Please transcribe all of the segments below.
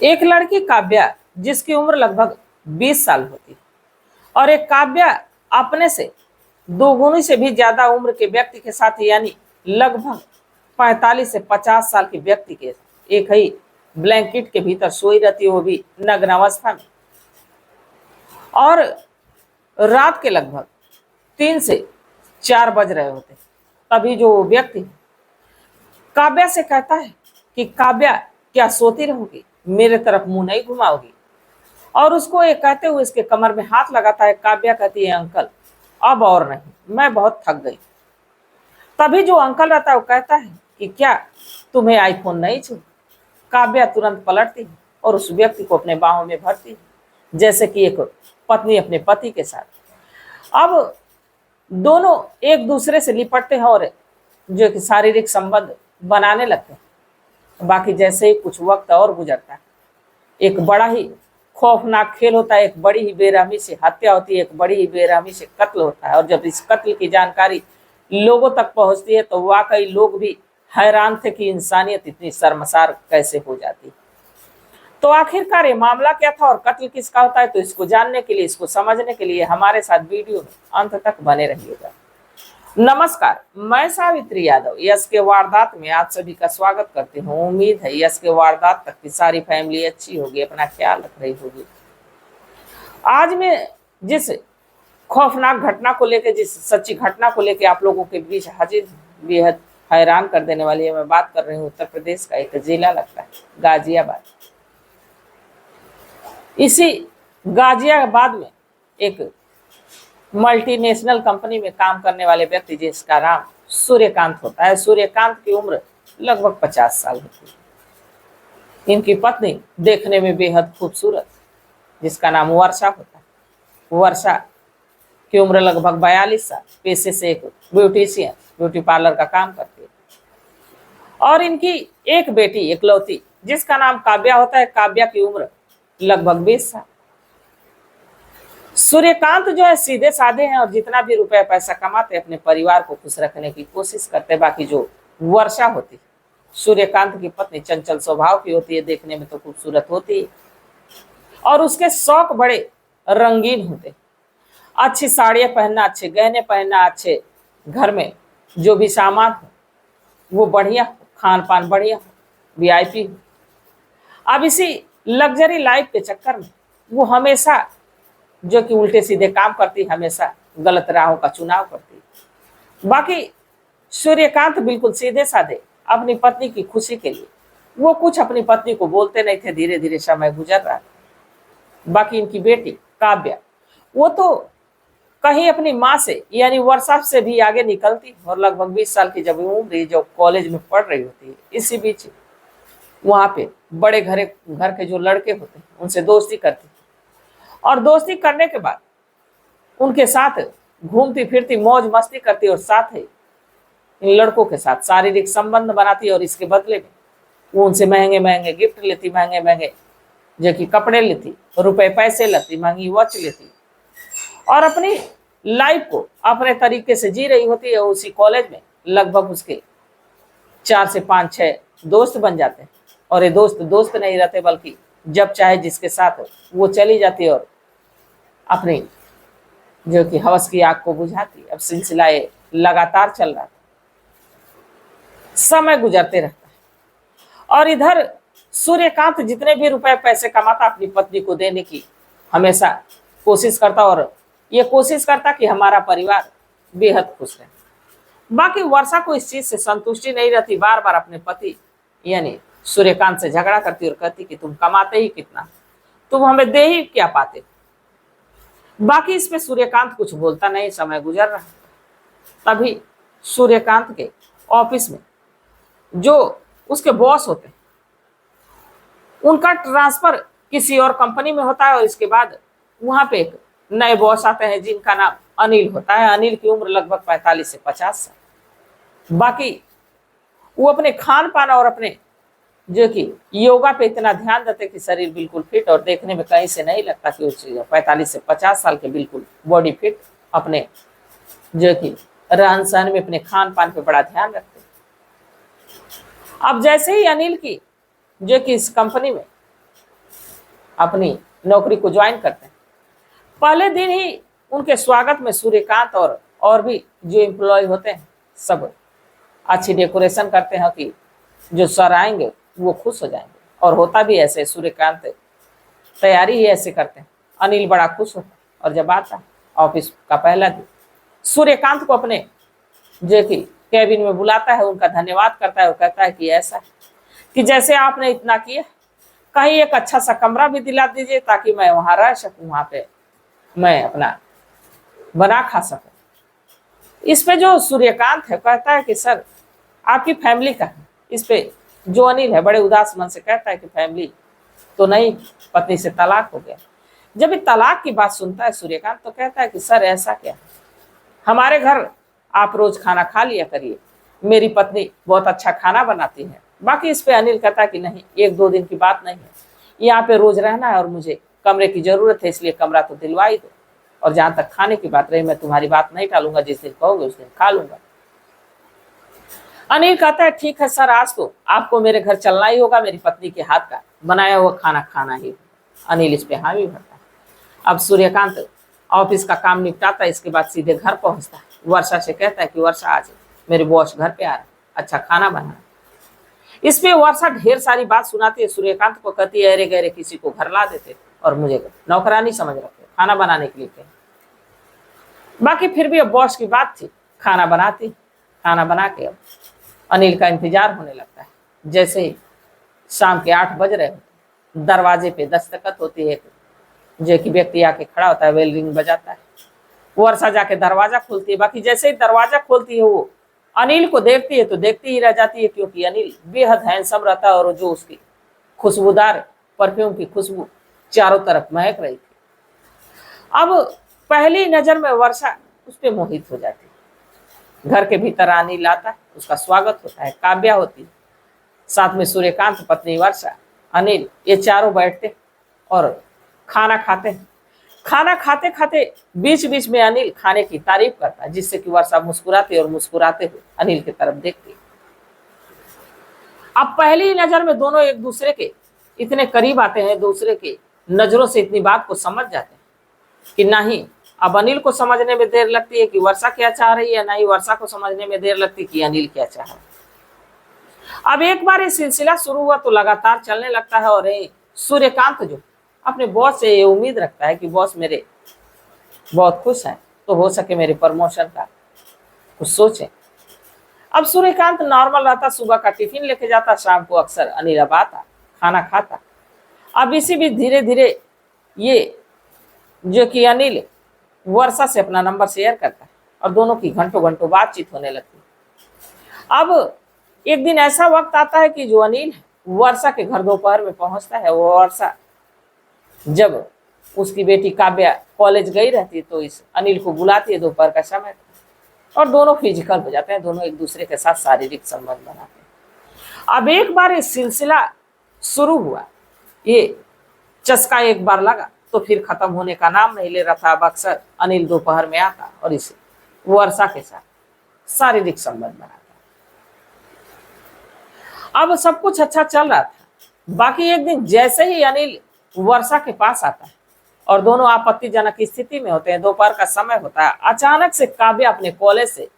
एक लड़की काव्या जिसकी उम्र लगभग 20 साल होती और एक काव्या अपने से दोगुनी से भी ज्यादा उम्र के व्यक्ति के साथ यानी लगभग 45 से 50 साल के व्यक्ति के एक ही ब्लैंकेट के भीतर सोई रहती है, वो भी नग्न अवस्था में। और रात के लगभग 3 से 4 बज रहे होते, तभी जो व्यक्ति काव्या से कहता है कि काव्या क्या सोती रहोगी, मेरे तरफ मुंह नहीं घुमाओगी। और उसको ये कहते हुए इसके कमर में हाथ लगाता है। काव्या कहती है, अंकल अब और नहीं, मैं बहुत थक गई। तभी जो अंकल रहता है वो कहता है कि क्या तुम्हें आईफोन नहीं चाहिए। काव्या तुरंत पलटती है और उस व्यक्ति को अपने बाहों में भरती है, जैसे कि एक पत्नी अपने पति के साथ। अब दोनों एक दूसरे से लिपटते हैं और जो कि शारीरिक संबंध बनाने लगते हैं। बाकी जैसे ही कुछ वक्त और गुजरता है, एक बड़ा ही खौफनाक खेल होता है, एक बड़ी ही बेरहमी से हत्या होती है, एक बड़ी ही बेरहमी से कत्ल होता है। और जब इस कत्ल की जानकारी लोगों तक पहुंचती है तो वाकई लोग भी हैरान थे कि इंसानियत इतनी शर्मसार कैसे हो जाती। तो आखिरकार ये मामला क्या था और कत्ल किसका होता है, तो इसको जानने के लिए, इसको समझने के लिए हमारे साथ वीडियो में अंत तक बने रहिएगा। नमस्कार, मैं सावित्री यादव यश के वारदात में आप सभी का स्वागत करती हूँ। उम्मीद है यश के वारदात तक की सारी फैमिली अच्छी होगी, अपना ख्याल रख रही होगी। आज मैं जिस खौफनाक घटना को लेकर, जिस सच्ची घटना को लेकर आप लोगों के बीच हाजिर, बेहद हैरान कर देने वाली है। मैं बात कर रही हूँ उत्तर प्रदेश का एक जिला लगता है गाजियाबाद। इसी गाजियाबाद में एक मल्टीनेशनल कंपनी में काम करने वाले व्यक्ति जिसका नाम सूर्यकांत होता है। सूर्यकांत की उम्र लगभग 50 साल होती है। इनकी पत्नी देखने में बेहद खूबसूरत, जिसका नाम वर्षा होता है। वर्षा की उम्र लगभग 42 साल, पेशे से एक ब्यूटिशियन, ब्यूटी पार्लर का काम करती है। और इनकी एक बेटी इकलौती, जिसका नाम काव्या होता है। काव्या की उम्र लगभग 20 साल। सूर्यकांत जो है सीधे साधे हैं और जितना भी रुपया पैसा कमाते अपने परिवार को खुश रखने की कोशिश करते। बाकी जो वर्षा होती, सूर्यकांत की पत्नी, चंचल स्वभाव की होती है, देखने में तो खूबसूरत होती है और उसके शौक बड़े रंगीन होते। अच्छी साड़ियां पहनना, अच्छे गहने पहनना, अच्छे घर में जो भी सामान हो वो बढ़िया हो, खान पान बढ़िया हो, वीआईपी हो। अब इसी लग्जरी लाइफ के चक्कर में वो हमेशा जो कि उल्टे सीधे काम करती, हमेशा गलत राहों का चुनाव करती। बाकी सूर्यकांत बिल्कुल सीधे साधे अपनी पत्नी की खुशी के लिए वो कुछ अपनी पत्नी को बोलते नहीं थे। धीरे धीरे समय गुजर रहा था। बाकी इनकी बेटी काव्या, वो तो कहीं अपनी माँ से यानी वर्षा से भी आगे निकलती और लगभग 20 साल की जब उम्र, जो कॉलेज में पढ़ रही होती है, इसी बीच वहां पे बड़े घर के जो लड़के होते हैं उनसे दोस्ती करती और दोस्ती करने के बाद उनके साथ घूमती फिरती, मौज मस्ती करती और साथ ही इन लड़कों के साथ शारीरिक संबंध बनाती। और इसके बदले में वो उनसे महंगे महंगे गिफ्ट लेती, महंगे महंगे जो कि कपड़े लेती, रुपए पैसे लेती, महंगी वॉच लेती और अपनी लाइफ को अपने तरीके से जी रही होती है। उसी कॉलेज में लगभग उसके 4 से 5-6 दोस्त बन जाते हैं और ये दोस्त नहीं रहते, बल्कि जब चाहे जिसके साथ वो चली जाती और अपनी जो कि हवस की आग को बुझाती। अब सिलसिला ये लगातार चल रहा था, समय गुजरते रहता है और इधर सूर्यकांत जितने भी रुपए पैसे कमाता अपनी पत्नी को देने की हमेशा कोशिश करता और ये कोशिश करता कि हमारा परिवार बेहद खुश रहे। बाकी वर्षा को इस चीज से संतुष्टि नहीं रहती, बार बार अपने पति यानी सूर्यकांत से झगड़ा करती और कहती कि तुम कमाते ही कितना, तुम हमें दे ही क्या पाते। बाकी इसमें सूर्यकांत कुछ बोलता नहीं। समय गुजर रहा। तभी सूर्यकांत के ऑफिस में जो उसके बॉस होते हैं उनका ट्रांसफर किसी और कंपनी में होता है और इसके बाद वहां पे एक नए बॉस आते हैं जिनका नाम अनिल होता है। अनिल की उम्र लगभग 45 से 50 साल। बाकी वो अपने खान पान और अपने जो कि योगा पे इतना ध्यान देते कि शरीर बिल्कुल फिट और देखने में कहीं से नहीं लगता कि वो 45 से 50 साल के बिल्कुल बॉडी फिट, अपने जो कि रहन सहन में, अपने खान पान पे बड़ा ध्यान रखते। अब जैसे ही अनिल की जो कि इस कंपनी में अपनी नौकरी को ज्वाइन करते हैं। पहले दिन ही उनके स्वागत में सूर्यकांत और भी जो एम्प्लॉय होते हैं सब अच्छी डेकोरेशन करते हैं कि जो सर आएंगे वो खुश हो जाएंगे। और होता भी ऐसे, सूर्यकांत तैयारी ही ऐसे करते हैं। अनिल बड़ा खुश होता है और जब आता है ऑफिस का पहला दिन, सूर्यकांत को अपने जो कि कैबिन में बुलाता है, उनका धन्यवाद करता है और कहता है कि ऐसा है कि जैसे आपने इतना किया, कहीं एक अच्छा सा कमरा भी दिला दीजिए ताकि मैं वहां रह सकूं, वहां पे मैं अपना बना खा सकूं। इस पे जो सूर्यकांत है कहता है कि सर आपकी फैमिली का है। इस पे जो अनिल है बड़े उदास मन से कहता है कि फैमिली तो नहीं, पत्नी से तलाक हो गया। जब ये तलाक की बात सुनता है सूर्यकांत तो कहता है कि सर ऐसा क्या, हमारे घर आप रोज खाना खा लिया करिए, मेरी पत्नी बहुत अच्छा खाना बनाती है। बाकी इस पे अनिल कहता है कि नहीं, 1-2 दिन की बात नहीं है, यहाँ पे रोज रहना है और मुझे कमरे की जरूरत है, इसलिए कमरा तो दिलवा ही दो। और जहां तक खाने की बात रही, मैं तुम्हारी बात नहीं टालूंगा, जिस दिन कहोगे उस दिन खा लूंगा। अनिल कहता है ठीक है सर, आज तो आपको मेरे घर चलना ही होगा, मेरी पत्नी के हाथ का बनाया हुआ खाना खाना ही। अनिल इस पे हामी भरता है। अब सूर्यकांत ऑफिस का काम निपटाता है, इसके बाद सीधे घर पहुंचता है। वर्षा से कहता है कि वर्षा आज मेरे बॉस घर पे आ रहा है, अच्छा खाना बना। इस पे वर्षा ढेर सारी बात सुनाती है सूर्यकांत को, कहती है अरे गहरे किसी को घर ला देते और मुझे नौकरानी समझ रखते, खाना बनाने के लिए कहे। बाकी फिर भी अब बॉस की बात थी, खाना बनाती, खाना बना के अब अनिल का इंतजार होने लगता है। जैसे ही शाम के 8 बज रहे होते, दरवाजे पे दस्तखत होती है, जो कि व्यक्ति आके खड़ा होता है, बेल रिंग बजाता है, वर्षा जाके दरवाजा खोलती है। बाकी जैसे ही दरवाजा खोलती है वो अनिल को देखती है तो देखती ही रह जाती है, क्योंकि अनिल बेहद हैंडसम रहता है और जो उसकी खुशबूदार परफ्यूम की खुशबू चारों तरफ महक रही थी। अब पहली नजर में वर्षा उस पर मोहित हो जाती है। घर के भीतर अनिल आता है, उसका स्वागत होता है, काव्या होती है, साथ में सूर्यकांत, पत्नी वर्षा, अनिल, ये चारों बैठते और खाना खाते हैं। खाना खाते खाते बीच बीच में अनिल खाने की तारीफ करता है, जिससे कि वर्षा मुस्कुराती और मुस्कुराते हुए अनिल की तरफ देखती। अब पहली नजर में दोनों एक दूसरे के इतने करीब आते हैं, दूसरे के नजरों से इतनी बात को समझ जाते हैं कि ना ही अब अनिल को समझने में देर लगती है कि वर्षा क्या चाह रही है, ना ही वर्षा को समझने में देर लगती कि अनिल क्या चाह रहा है। अब एक बार ये सिलसिला शुरू हुआ तो लगातार चलने लगता है और सूर्यकांत जो अपने बॉस से ये उम्मीद रखता है कि बॉस मेरे बहुत खुश हैं, तो हो सके मेरे प्रमोशन का कुछ सोचें। अब सूर्यकांत नॉर्मल रहता, सुबह का टिफिन लेके जाता, शाम को अक्सर अनिल अब आता, खाना खाता। अब इसी भी धीरे धीरे ये जो कि अनिल वर्षा से अपना नंबर शेयर करता है और दोनों की घंटों घंटों बातचीत होने लगती है। अब एक दिन ऐसा वक्त आता है कि जो अनिल वर्षा के घर दोपहर में पहुंचता है। वो वर्षा जब उसकी बेटी काव्या कॉलेज गई रहती है तो इस अनिल को बुलाती है, दोपहर का समय, और दोनों फिजिकल हो जाते हैं, दोनों एक दूसरे के साथ शारीरिक संबंध बनाते हैं। अब एक बार ये सिलसिला शुरू हुआ, ये चस्का एक बार लगा तो फिर खत्म होने का नाम नहीं ले रहा था। अब अक्सर अनिल दोपहर में आता और इसे वर्षा के साथ शारीरिक संबंध बनाता। अब सब कुछ अच्छा चल रहा था। बाकी एक दिन जैसे ही अनिल वर्षा के पास आता है और दोनों आपत्तिजनक स्थिति में होते हैं, दोपहर का समय होता है, अचानक से काव्या अपने कॉलेज से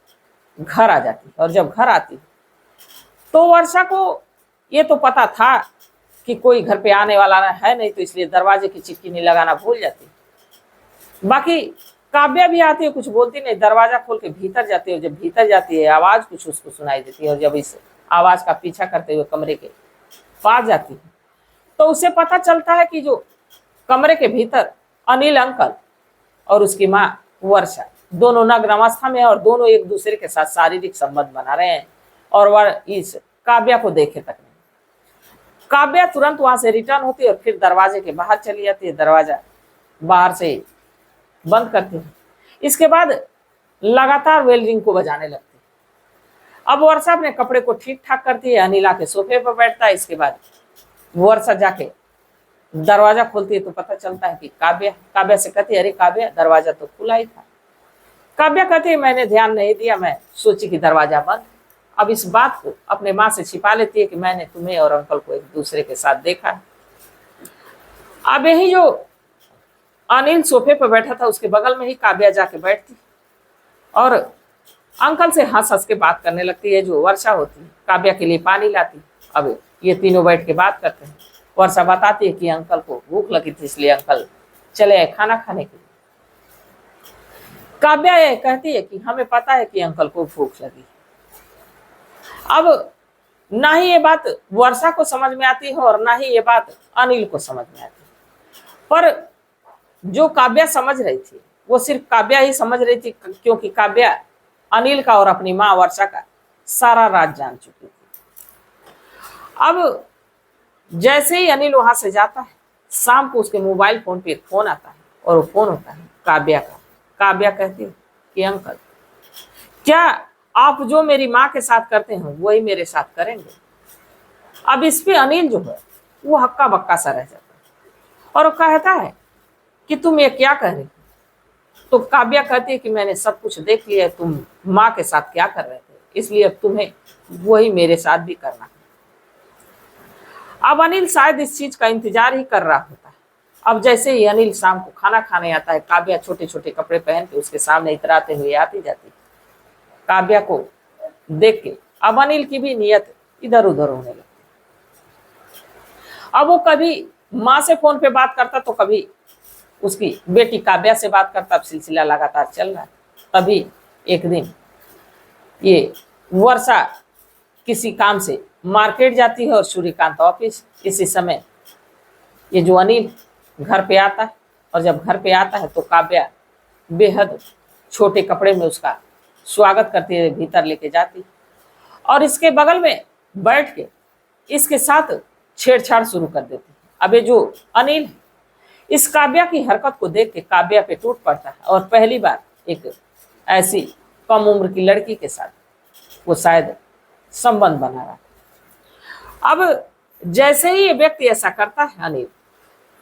घर आ जाती है। और जब घर आती तो वर्षा को ये तो पता था कि कोई घर पे आने वाला है नहीं, तो इसलिए दरवाजे की चिट्ठी नहीं लगाना भूल जाती। बाकी काव्या भी आती है, कुछ बोलती नहीं, दरवाजा खोल के भीतर जाती है। जब भीतर जाती है आवाज कुछ उसको सुनाई देती है, और जब इस आवाज का पीछा करते हुए कमरे के पास जाती है तो उसे पता चलता है कि जो कमरे के भीतर अनिल अंकल और उसकी माँ वर्षा दोनों नग्न अवस्था में और दोनों एक दूसरे के साथ शारीरिक संबंध बना रहे हैं। और वह इस काव्या को देखे तक नहीं। काव्या तुरंत वहां से रिटर्न होती है और फिर दरवाजे के बाहर चली जाती है, दरवाजा बाहर से बंद करती है। इसके बाद लगातार बेल रिंग को बजाने लगती है। अब वर्षा अपने कपड़े को ठीक ठाक करती है, अनिल आके सोफे पर बैठता है। इसके बाद वर्षा जाके दरवाजा खोलती है तो पता चलता है कि काव्या से कहती है अरे काव्या, दरवाजा तो खुला ही था। काव्या कहती है मैंने ध्यान नहीं दिया, मैं सोची कि दरवाजा बंद। अब इस बात को अपने माँ से छिपा लेती है कि मैंने तुम्हें और अंकल को एक दूसरे के साथ देखा है। अब यही जो अनिल सोफे पर बैठा था उसके बगल में ही काव्या जाके बैठती और अंकल से हंस हंस के बात करने लगती है। जो वर्षा होती है काव्या के लिए पानी लाती। अब ये तीनों बैठ के बात करते हैं। वर्षा बताती है कि अंकल को भूख लगी थी इसलिए अंकल चले आए खाना खाने के लिए। काव्या ये कहती है कि हमें पता है कि अंकल को भूख लगी। अब ना ही ये बात वर्षा को समझ में आती है और ना ही ये बात अनिल को समझ में आती है। पर जो काव्या समझ रही थी वो सिर्फ काव्या ही समझ रही थी, क्योंकि काव्या अनिल का और अपनी माँ वर्षा का सारा राज जान चुकी थी। अब जैसे ही अनिल वहां से जाता है, शाम को उसके मोबाइल फोन पे एक फोन आता है और वो फोन होता है काव्या का। काव्या कहती है कि अंकल, क्या आप जो मेरी माँ के साथ करते हैं वही मेरे साथ करेंगे? अब इस पे अनिल जो है वो हक्का बक्का सा रह जाता है और वो कहता है कि तुम ये क्या कह रही? तो काव्या कहती है कि मैंने सब कुछ देख लिया, तुम माँ के साथ क्या कर रहे थे, इसलिए अब तुम्हें वही मेरे साथ भी करना है। अब अनिल शायद इस चीज का इंतजार ही कर रहा होता है। अब जैसे ही अनिल शाम को खाना खाने आता है, काव्या छोटे छोटे कपड़े पहन के उसके सामने इतराते हुए आती जाती। काव्या को देख के अब अनिल की भी नियत इधर उधर होने लगती। अब वो कभी माँ से फोन पे बात करता तो कभी उसकी बेटी काव्या से बात करता। अब सिलसिला लगातार चल रहा है। तभी एक दिन ये वर्षा किसी काम से मार्केट जाती है और सूर्यकांत ऑफिस। इसी समय ये जो अनिल घर पे आता है और जब घर पे आता है तो काव्या बेहद छोटे कपड़े में उसका स्वागत करते हुए भीतर लेके जाती और इसके बगल में बैठ के इसके साथ छेड़छाड़ शुरू कर देती। अब ये जो अनिल इस काव्या की हरकत को देख के काव्या पे टूट पड़ता है और पहली बार एक ऐसी कम उम्र की लड़की के साथ वो शायद संबंध बना रहा। अब जैसे ही ये व्यक्ति ऐसा करता है अनिल,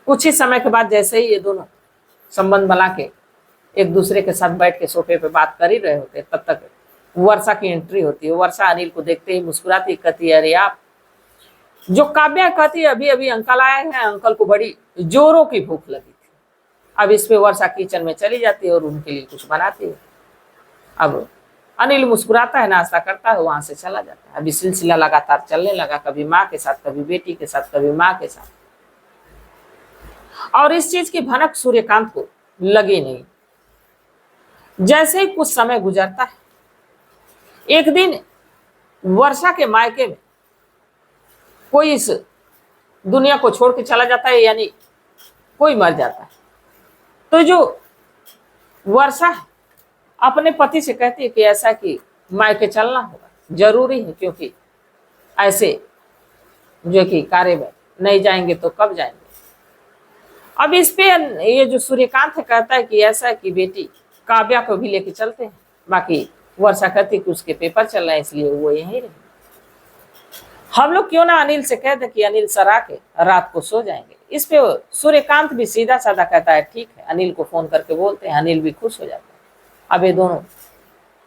कुछ ही समय के बाद जैसे ही ये दोनों संबंध बना के एक दूसरे के साथ बैठ के सोफे पे बात कर ही रहे होते, तब तक वर्षा की एंट्री होती है। वर्षा अनिल को देखते ही मुस्कुराती, कहती है अरे आप। जो काव्या कहती है अभी अभी अंकल आए हैं, अंकल को बड़ी जोरों की भूख लगी थी। अब इस पे वर्षा किचन में चली जाती है और उनके लिए कुछ बनाती है। अब अनिल मुस्कुराता है, नाश्ता करता है, वहां से चला जाता है। अभी सिलसिला लगातार चलने लगा, कभी माँ के साथ, कभी बेटी के साथ, कभी माँ के साथ। और इस चीज की भनक सूर्यकांत को लगी नहीं। जैसे ही कुछ समय गुजरता है, एक दिन वर्षा के मायके में कोई इस दुनिया को छोड़ के चला जाता है, यानी कोई मर जाता है। तो जो वर्षा है अपने पति से कहती है कि ऐसा कि मायके चलना होगा, जरूरी है, क्योंकि ऐसे जो कि कार्य में नहीं जाएंगे तो कब जाएंगे। अब इस पे ये जो सूर्यकांत है कहता है कि ऐसा है कि बेटी काव्या को भी लेके चलते हैं। बाकी वर्षा कहती है कि उसके पेपर चल रहे हैं इसलिए वो यहीं रहे। हम लोग क्यों ना अनिल से कह दे कि अनिल सर आके रात को सो जाएंगे। इस पे सूर्यकांत भी सीधा साधा कहता है ठीक है। अनिल को फोन करके बोलते हैं, अनिल भी खुश हो जाता है। अब ये दोनों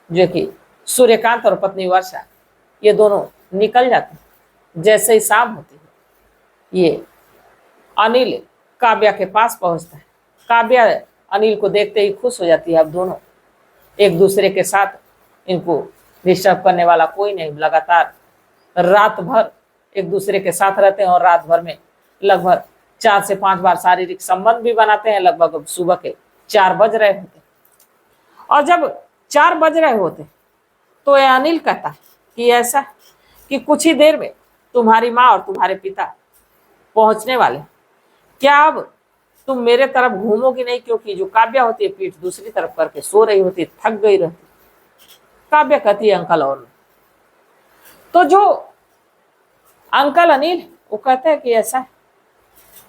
जो कि सूर्यकांत और पत्नी वर्षा, ये दोनों निकल जाते हैं। जैसे ही शाम होती है, ये अनिल काव्या के पास पहुंचता है। काव्या अनिल को देखते ही खुश हो जाती है। अब दोनों एक दूसरे के साथ, इनको डिस्टर्ब करने वाला कोई नहीं, लगातार रात भर एक दूसरे के साथ रहते हैं और रात भर में लगभग 4 से 5 बार शारीरिक संबंध भी बनाते हैं। लगभग सुबह के 4 बज रहे होते और जब 4 बज रहे होते तो यह अनिल कहता है कि ऐसा कि कुछ ही देर में तुम्हारी माँ और तुम्हारे पिता पहुंचने वाले, क्या अब तुम मेरे तरफ घूमोगी नहीं? क्योंकि जो काव्या होती है पीठ दूसरी तरफ करके सो रही होती, थक गई रहती। काव्या कहती है अंकल और तो जो अंकल अनिल वो कहते हैं कि ऐसा है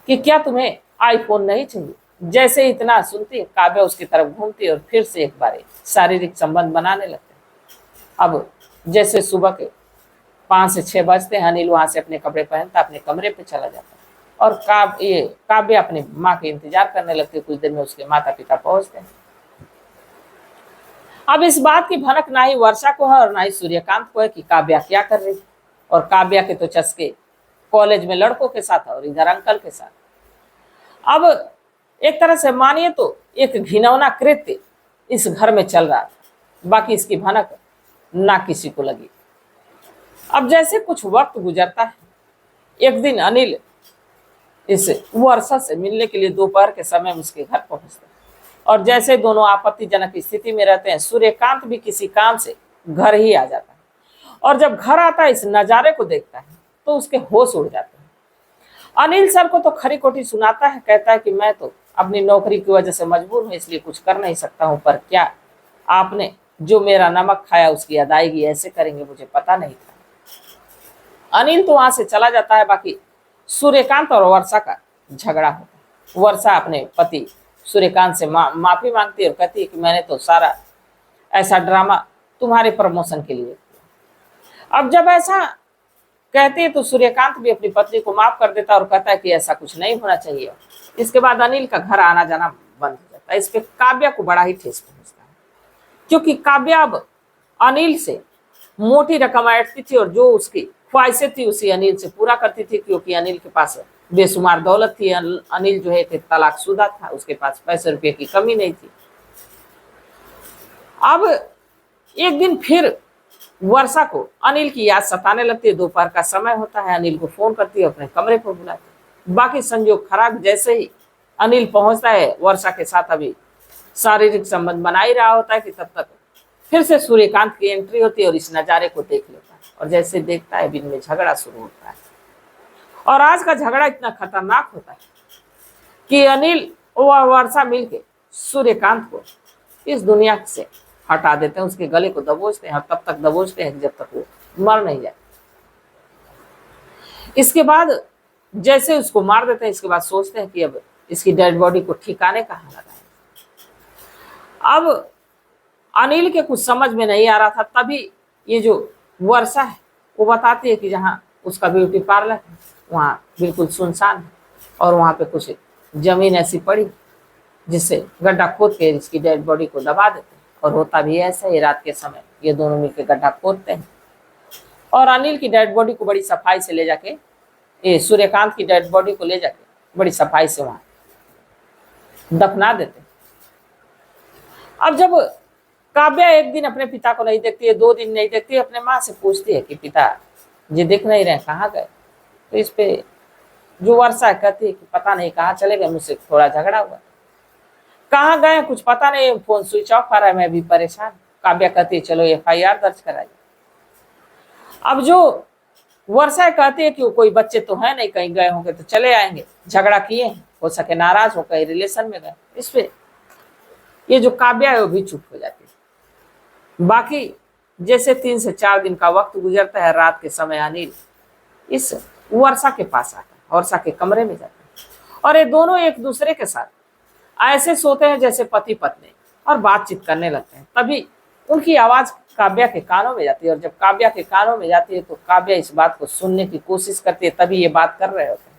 कि क्या तुम्हें आईफोन नहीं चाहिए? जैसे ही इतना सुनती है काव्या उसकी तरफ घूमती है और फिर से एक बार शारीरिक संबंध बनाने लगते हैं। अब जैसे सुबह के 5 से 6 बजते हैं, अनिल वहां से अपने कपड़े पहनता अपने कमरे पे चला जाता है और काव्या अपनी माँ के इंतजार करने लगती है। कुछ देर में उसके माता पिता पहुंचते हैं। अब इस बात की भनक ना ही वर्षा को है और ना ही सूर्यकांत को है कि काव्या क्या कर रही है। और काव्या के तो चस्के कॉलेज में लड़कों के साथ और इधर अंकल के साथ। अब एक तरह से मानिए तो एक घिनौना कृत्य इस घर में चल रहा था, बाकी इसकी भनक ना किसी को लगी। अब जैसे कुछ वक्त गुजरता है, एक दिन अनिल इस वर्षा से मिलने के लिए दोपहर के समय उसके घर पहुंचता है, और जैसे दोनों आपत्तिजनक स्थिति में रहते हैं, सूर्यकांत भी किसी काम से घर ही आ जाता है, और जब घर आता है इस नजारे को देखता है तो उसके होश उड़ जाते हैं। अनिल सर को तो खरी खोटी सुनाता है, कहता है कि मैं तो अपनी नौकरी की वजह से मजबूर हूं, इसलिए कुछ कर नहीं सकता हूं, पर क्या आपने जो मेरा नमक खाया उसकी अदायगी ऐसे करेंगे, मुझे पता नहीं था। अनिल तो वहां से चला जाता है। बाकी सूर्यकांत और वर्षा का झगड़ा होता है। वर्षा अपने पति सूर्यकांत से माफी मांगती है और कहती है कि मैंने तो सारा ऐसा ड्रामा तुम्हारे प्रमोशन के लिए किया। अब जब ऐसा कहते हैं तो सूर्यकांत भी अपनी पत्नी को माफ कर देता और कहता है कि ऐसा कुछ नहीं होना चाहिए। इसके बाद अनिल का घर आना जाना बंद हो जाता है। इस पे काव्या को बड़ा ही ठेस पहुंचता है, क्योंकि काव्या अब अनिल से मोटी रकम ऐंठती थी और जो उसकी ख्वाहिशें थी उसी अनिल से पूरा करती थी, क्योंकि अनिल के पास बेशुमार दौलत थी। अनिल जो है तलाकशुदा था, उसके पास पैसे रुपए की कमी नहीं थी। अब एक दिन फिर वर्षा को अनिल की याद सताने लगती है। दोपहर का समय होता है, अनिल को फोन करती है, अपने कमरे पर बुलाती है। बाकी संजोग खराब, जैसे ही अनिल पहुंचता है वर्षा के साथ अभी शारीरिक संबंध बना ही रहा होता है कि तब तक फिर से सूर्यकांत की एंट्री होती है और इस नजारे को देख लेता है, और जैसे देखता है दिन में झगड़ा शुरू होता है। और आज का झगड़ा इतना खतरनाक होता है कि अनिल व वर्षा मिलके सूर्यकांत को इस दुनिया से हटा देते हैं, उसके गले को दबोचते हैं, और तब तक दबोचते हैं जब तक वो मर नहीं जाए। इसके बाद जैसे उसको मार देते हैं, इसके बाद सोचते हैं कि अब इसकी डेड बॉडी को ठिकाने कहाँ लगाएं। अब अनिल के कुछ समझ में नहीं आ रहा था, तभी ये जो वर्षा है वो बताती है कि जहाँ उसका ब्यूटी पार्लर है वहाँ बिल्कुल सुनसान है, और वहाँ पे कुछ जमीन ऐसी पड़ी जिससे गड्ढा खोद के इसकी डेड बॉडी को दबा देते हैं। और होता भी ऐसा ही, रात के समय ये दोनों मिलकर गड्ढा खोदते हैं और अनिल की डेड बॉडी को बड़ी सफाई से ले जाके, ये सूर्यकांत की डेड बॉडी को ले जाके बड़ी सफाई से वहां दफना देते हैं। अब जब काव्या एक दिन अपने पिता को नहीं देखती है, 2 दिन नहीं देखती है, अपने माँ से पूछती है कि पिता जी दिख नहीं रहे, कहाँ गए। तो इस पे जो वर्षा कहती है कि पता नहीं कहाँ चले गए, मुझसे थोड़ा झगड़ा हुआ, कहाँ गए कुछ पता नहीं, फोन स्विच ऑफ आ रहा है, मैं भी परेशान। काव्या कहती है चलो FIR दर्ज कराइए। अब जो वर्षा कहती है कि कोई बच्चे तो है नहीं, कहीं गए होंगे तो चले आएंगे, झगड़ा किए हैं, हो सके नाराज हो, कहीं रिलेशन में गए। इस पे ये जो काव्या है वो भी चुप हो जाती है। बाकी जैसे 3 से 4 दिन का वक्त गुजरता है, रात के समय अनिल इस वर्षा के पास आता है, वर्षा के कमरे में जाता है, और ये दोनों एक दूसरे के साथ ऐसे सोते हैं जैसे पति पत्नी, और बातचीत करने लगते हैं। तभी उनकी आवाज काव्या के कानों में जाती है, और जब काव्या के कानों में जाती है तो काव्या इस बात को सुनने की कोशिश करती है। तभी ये बात कर रहे होते हैं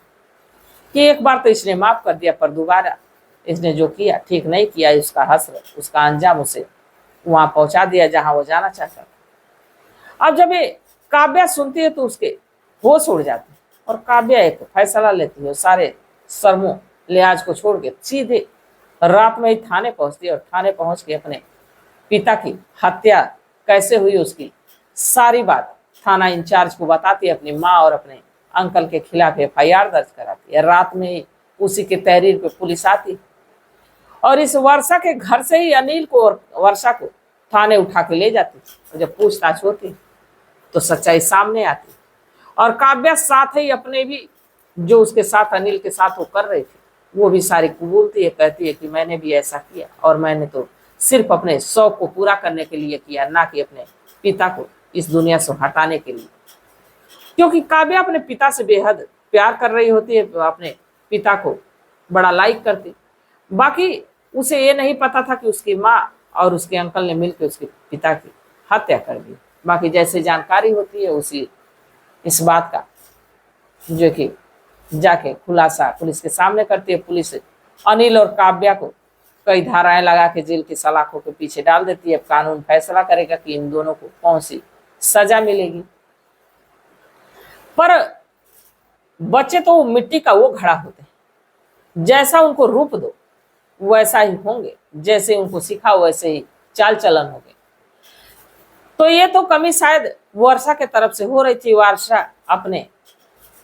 कि एक बार तो इसने माफ कर दिया, पर दोबारा इसने जो किया ठीक नहीं किया, उसका हश्र, उसका अंजाम उसे वहां पहुंचा दिया जहां वो जाना चाहता था। अब जब ये काव्या सुनती है तो उसके होश उड़ जाते हैं, और काव्या एक फैसला लेती है, सारे शर्मों लिहाज को छोड़ के सीधे रात में ही थाने पहुंचती है, और थाने पहुंच के अपने पिता की हत्या कैसे हुई उसकी सारी बात थाना इंचार्ज को बताती है, अपनी माँ और अपने अंकल के खिलाफ FIR दर्ज कराती है। रात में ही उसी के तहरीर पे पुलिस आती, और इस वर्षा के घर से ही अनिल को और वर्षा को थाने उठा के ले जाती, और जब पूछताछ होती तो सच्चाई सामने आती, और काव्या साथ ही अपने भी जो उसके साथ अनिल के साथ वो कर रही थी वो भी सारी कबूलती है, कहती है कि मैंने भी ऐसा किया, और मैंने तो सिर्फ अपने शौक को पूरा करने के लिए किया, ना कि अपने पिता को इस दुनिया से हटाने के लिए। क्योंकि काव्या अपने पिता से बेहद प्यार कर रही होती है, तो अपने पिता को बड़ा लाइक करती। बाकी उसे ये नहीं पता था कि उसकी माँ और उसके अंकल ने मिलकर उसके पिता की हत्या कर दी। बाकी जैसे जानकारी होती है उसी इस बात का जो कि जाके खुलासा पुलिस के सामने करती है। पुलिस अनिल और काव्या को कई धाराएं लगा के जेल की सलाखों के पीछे डाल देती है। अब कानून फैसला करेगा कि इन दोनों को कौन सी सजा मिलेगी। पर बच्चे तो मिट्टी का वो घड़ा होते हैं जैसा उनको रूप दो वैसा ही होंगे, जैसे उनको सिखाओ वैसे ही चाल चलन होंगे। तो ये तो कमी शायद वर्षा के तरफ से हो रही थी। वर्षा अपने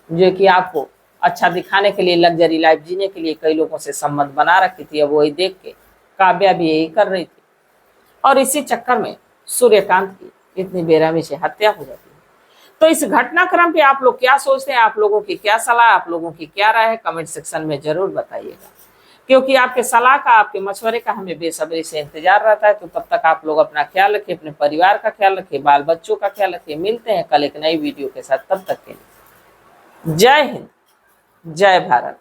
जो कि आपको अच्छा दिखाने के लिए, लग्जरी लाइफ जीने के लिए कई लोगों से संबंध बना रखी थी। अब वही देख के काव्या भी यही कर रही थी और इसी चक्कर में सूर्यकांत की इतनी बेरहमी से हत्या हो जाती है। तो इस घटनाक्रम पे आप लोग क्या सोचते हैं? आप लोगों की क्या सलाह, आप लोगों की क्या राय है? कमेंट सेक्शन में जरूर बताइएगा, क्योंकि आपके सलाह का, आपके मशवरे का हमें बेसब्री से इंतजार रहता है। तो तब तक आप लोग अपना ख्याल रखिए, अपने परिवार का ख्याल रखिए, बाल बच्चों का ख्याल रखिए। मिलते हैं कल एक नई वीडियो के साथ, तब तक के लिए जय हिंद, जय भारत।